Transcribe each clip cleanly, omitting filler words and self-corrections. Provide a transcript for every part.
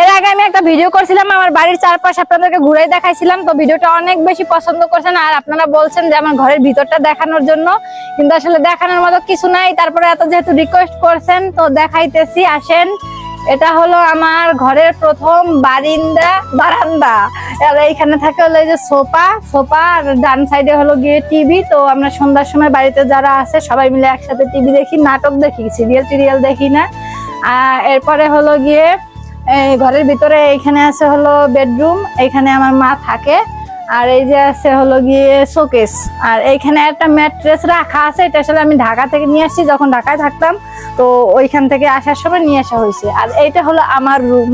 এর আগে আমি একটা ভিডিও করছিলাম আমার বাড়ির চারপাশে আপনাদেরকে ঘুরে দেখাইছিলাম, তো ভিডিওটা অনেক বেশি পছন্দ করছেন আর আপনারা বলছেন যে আমার ঘরের ভিতরটা দেখানোর জন্য, কিন্তু আসলে দেখানোর মতো কিছু নাই। তারপরে এত যেহেতু রিকোয়েস্ট করছেন তো দেখাইতেছি, আসেন। এটা হলো আমার ঘরের প্রথম বারান্দা। আর এইখানে থাকে হলো এই যে সোফা আর ডান সাইডে হলো গিয়ে টিভি। তো আমরা সন্ধ্যার সময় বাড়িতে যারা আছে সবাই মিলে একসাথে টিভি দেখি, নাটক দেখি, সিরিয়াল দেখি না। আর এরপরে হলো গিয়ে ঘরের ভিতরে এইখানে আছে হলো বেডরুম, এইখানে আমার মা থাকে। আর এই যে আছে হলো গিয়ে শোকেস, আর এইখানে একটা ম্যাট্রেস রাখা আছে। এটা আসলে আমি ঢাকা থেকে নিয়ে আসছি, যখন ঢাকায় থাকতাম তো ওইখান থেকে আসার সময় নিয়ে আসা হয়েছে। আর এইটা হলো আমার রুম।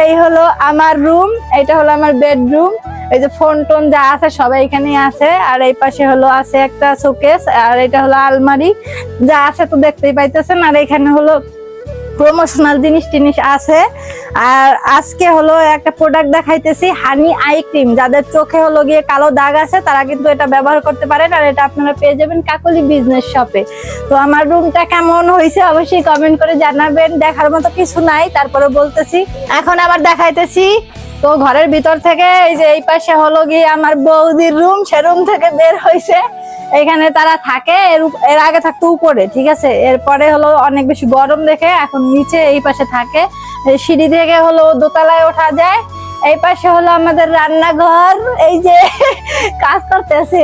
এই হলো আমার রুম, এটা হলো আমার বেডরুম। এই যে ফোন টোন যা আছে সবাই এখানে আছে। আর এই পাশে হলো আছে একটা শোকেস, আর এটা হলো আলমারি, যা আছে তো দেখতেই পাইতেছেন। আর এখানে হলো প্রমোশনাল জিনিস আছে। আর আজকে হলো একটা প্রোডাক্ট দেখাইতেছি, হানি আই ক্রিম। যাদের চোখে হলো গিয়ে কালো দাগ আছে তারা কিন্তু এটা ব্যবহার করতে পারেন, আর এটা আপনারা পেয়ে যাবেন কাকলি বিজনেস শপে। তো আমার রুমটা কেমন হয়েছে অবশ্যই কমেন্ট করে জানাবেন। দেখার মতো কিছু নাই, তারপরে বলতেছি। এখন আবার দেখাইতেছি। তো ঘরের ভিতর থেকে এই যে এই পাশে হলো গিয়ে আমার বৌদির রুম, সে রুম থেকে বের হয়েছে। এখানে তারা থাকে, এর আগে থাকতো উপরে, ঠিক আছে। এরপরে হলো অনেক বেশি গরম দেখে এখন নিচে এই পাশে থাকে। সিঁড়ি থেকে হলো দোতলায় ওঠা যায়। এই পাশে হলো আমাদের রান্নাঘর, এই যে কাজ করতেছে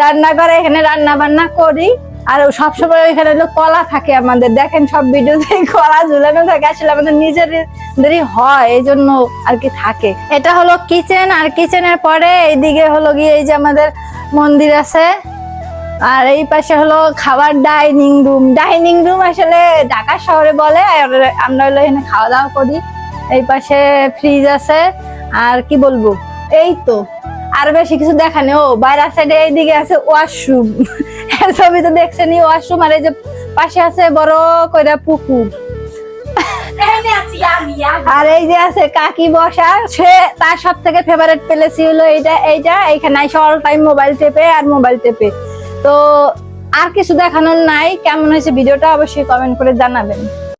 রান্নাঘরে, এখানে রান্না বান্না করি। আর সবসময় এখানে হলো কলা থাকে আমাদের, দেখেন সব ভিডিওতে কলা ঝুলানো থাকে। আসলে আমাদের নিজেদেরই হয়, এই জন্য আর কি থাকে। এটা হলো কিচেন, আর কিচেনের পরে এইদিকে হলো গিয়ে এই যে আমাদের মন্দির আছে। আর এই পাশে হলো খাবার ডাইনিং রুম আসলে ঢাকা শহরে বলে, আমরা হলো এখানে খাওয়া দাওয়া করি। এই পাশে ফ্রিজ আছে, আর কি বলবো, এই তো আর বেশি কিছু দেখা নেই। ও বাইরের সাইডে এইদিকে আছে ওয়াশরুম, ছবি তো দেখছেন ওয়াশরুম। আর এই যে পাশে আছে বড় কইরা পুকুর। আর এই যে আছে কাকি বসা, সে তার সব থেকে ফেভারিট প্লেস হলো এইটা। এইখানে এসে অল টাইম মোবাইল টেপে। তো আর কিছু দেখানোর নাই। কেমন হয়েছে ভিডিওটা অবশ্যই কমেন্ট করে জানাবেন।